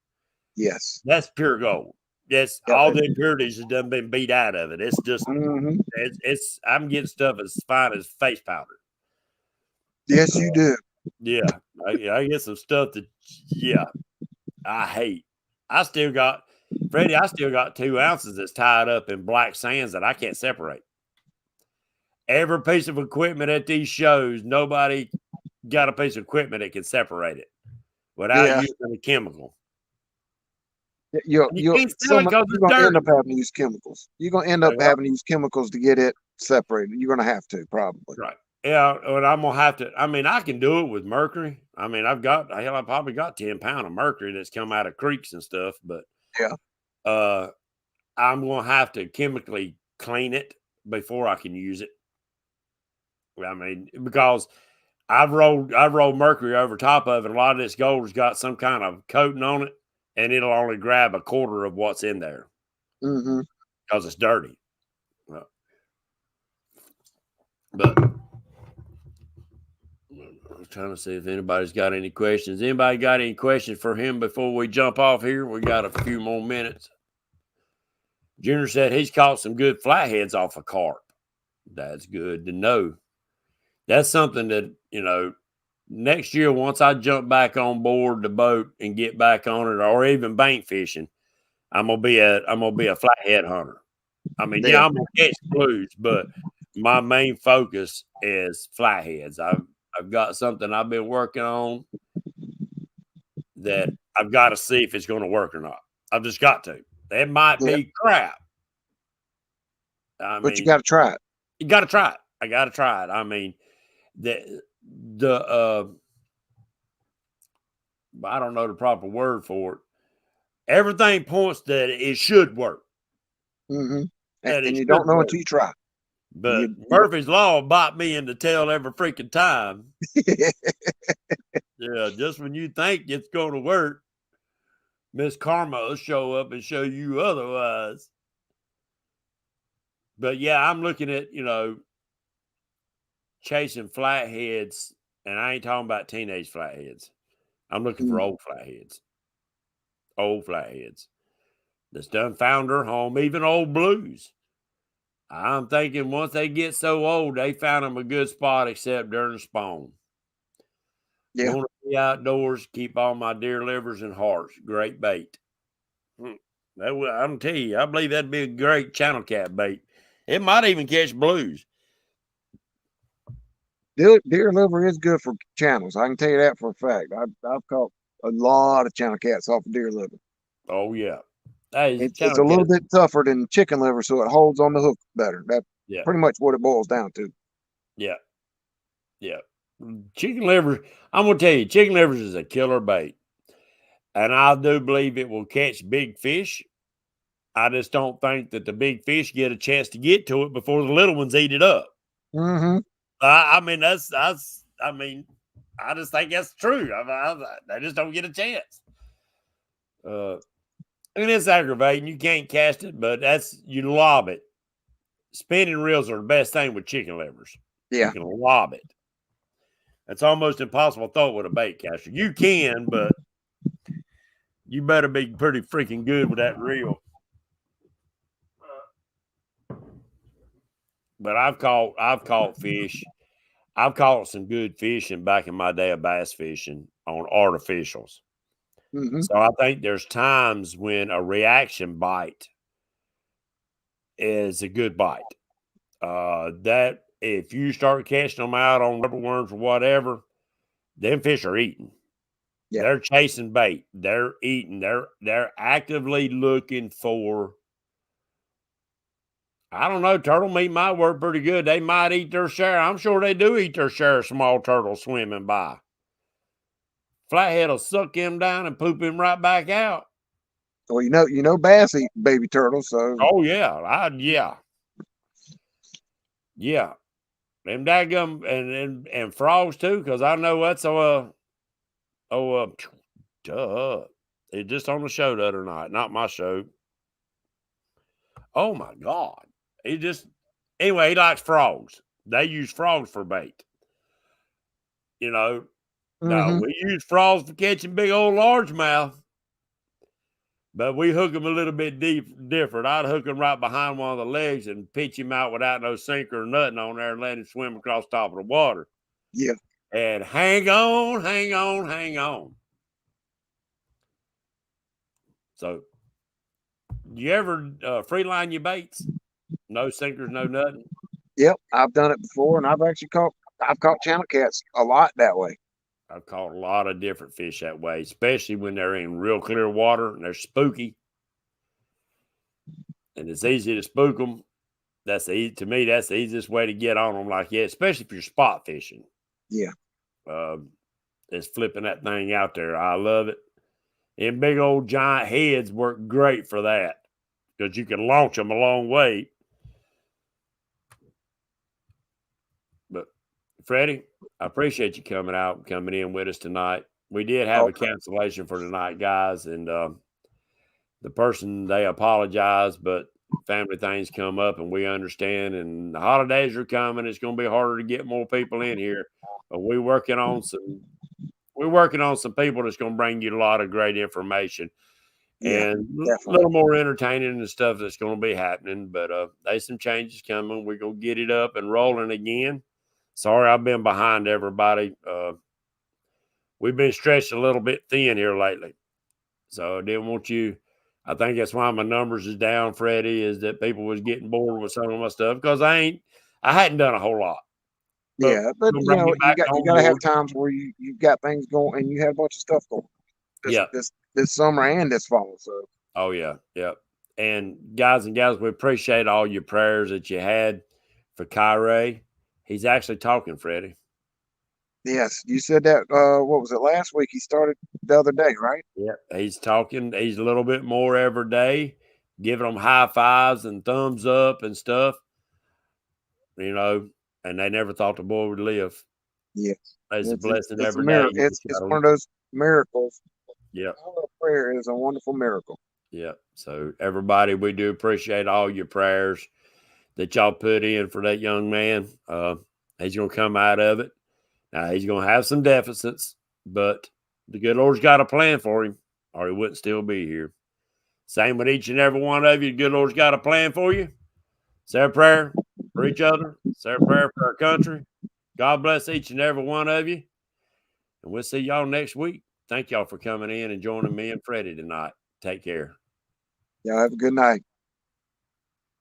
Yes. That's pure gold. Yes, all the impurities have done been beat out of it. It's just it's I'm getting stuff as fine as face powder. Yes, you do. Yeah. I get some stuff that I hate. I still got 2 ounces that's tied up in black sands that I can't separate. Every piece of equipment at these shows, nobody got a piece of equipment that can separate it without using a chemical. You're going to end up having to use chemicals. You're going to end up having to use chemicals to get it separated. You're going to have to, probably. Right. Yeah, and I'm going to have to. I mean, I can do it with mercury. I mean, I probably got 10 pounds of mercury that's come out of creeks and stuff, but I'm going to have to chemically clean it before I can use it. I mean, because I've rolled mercury over top of it. A lot of this gold has got some kind of coating on it, and it'll only grab a quarter of what's in there because it's dirty. But I'm trying to see if anybody's got any questions. Anybody got any questions for him before we jump off here? We got a few more minutes. Junior said he's caught some good flatheads off a carp. That's good to know. That's something that, you know, next year, once I jump back on board the boat and get back on it, or even bank fishing, I'm gonna be a flathead hunter. I mean, Yeah. I'm gonna catch blues, but my main focus is flatheads. I've got something I've been working on that I've got to see if it's going to work or not. I've just got to. It might Yeah. be crap. I But you mean, got to try it. you got to try it. I got to try it. I mean, the I don't know the proper word for it. Everything points that it should work. Mm-hmm. That it And you don't should know work. until you try. But Murphy's Law bite me in the tail every freaking time. Yeah, just when you think it's going to work, Miss Karma will show up and show you otherwise. But yeah, I'm looking at, chasing flatheads, and I ain't talking about teenage flatheads. I'm looking for old flatheads. Old flatheads that's done found their home, even old blues. I'm thinking once they get so old, they found them a good spot except during spawn. Yeah. Want to be outdoors, keep all my deer livers and hearts. Great bait. I'm gonna tell you, I believe that'd be a great channel cat bait. It might even catch blues. Deer liver is good for channels. I can tell you that for a fact. I've caught a lot of channel cats off of deer liver. Oh yeah. Hey, It's a little bit tougher than chicken liver, so it holds on the hook better. That's pretty much what it boils down to. Yeah. Yeah. Chicken liver, I'm gonna tell you, chicken livers is a killer bait. And I do believe it will catch big fish. I just don't think that the big fish get a chance to get to it before the little ones eat it up. Mm-hmm. I mean, I just think that's true. They just don't get a chance. And it's aggravating. You can't cast it, but you lob it. Spinning reels are the best thing with chicken livers. Yeah. You can lob it. It's almost impossible to throw it with a bait caster. You can, but you better be pretty freaking good with that reel. But I've caught fish. I've caught some good fishing back in my day of bass fishing on artificials. Mm-hmm. So I think there's times when a reaction bite is a good bite. That if you start catching them out on rubber worms or whatever, them fish are eating. Yeah. They're chasing bait. They're eating. They're actively looking for. I don't know. Turtle meat might work pretty good. They might eat their share. I'm sure they do eat their share of small turtles swimming by. Flathead will suck him down and poop him right back out. Well, you know, bass eat baby turtles, so. Oh yeah, yeah. Them daggum and frogs too, because I know that's duh. It just on the show the other night, not my show. Oh my God. Anyway, he likes frogs. They use frogs for bait. Now Mm-hmm. we use frogs for catching big old largemouth, but we hook them a little bit different. I'd hook him right behind one of the legs and pitch him out without no sinker or nothing on there and let him swim across the top of the water. Yeah. And hang on, hang on, hang on. So, you ever free line your baits? No sinkers, no nothing. Yep, I've done it before, and I've caught channel cats a lot that way. I've caught a lot of different fish that way, especially when they're in real clear water and they're spooky. And it's easy to spook them. To me, that's the easiest way to get on them. Like, yeah, especially if you're spot fishing. Yeah. It's flipping that thing out there. I love it. And big old giant heads work great for that because you can launch them a long way. But Freddie, I appreciate you coming in with us tonight. We did have a cancellation for tonight, guys, and the person, they apologized, but family things come up and we understand, and the holidays are coming. It's going to be harder to get more people in here, but we're working on some people that's going to bring you a lot of great information and a little more entertaining and stuff that's going to be happening. But there's some changes coming. We're going to get it up and rolling again. Sorry, I've been behind everybody. We've been stretched a little bit thin here lately. So I didn't want you. I think that's why my numbers is down, Freddie, is that people was getting bored with some of my stuff because I hadn't done a whole lot. But Yeah, but we'll you bring know, it back you on got to have board. times where you've got things going and you had a bunch of stuff going Yeah. this summer and this fall. So Oh yeah, yeah. And guys and gals, we appreciate all your prayers that you had for Kyrie. He's actually talking, Freddie. yes, you said that. What was it last week? He started the other day, right? Yeah, he's talking. He's a little bit more every day, giving them high fives and thumbs up and stuff. You know, and they never thought the boy would live. Yes, It's a blessing it's a every day. miracle. It's one of those miracles. Yeah. Our prayer is a wonderful miracle. Yeah. So everybody, we do appreciate all your prayers that y'all put in for that young man. He's going to come out of it. Now he's going to have some deficits, but the good Lord's got a plan for him, or he wouldn't still be here. Same with each and every one of you. The good Lord's got a plan for you. Say a prayer for each other. Say a prayer for our country. God bless each and every one of you. And we'll see y'all next week. Thank y'all for coming in and joining me and Freddie tonight. Take care. Y'all have a good night.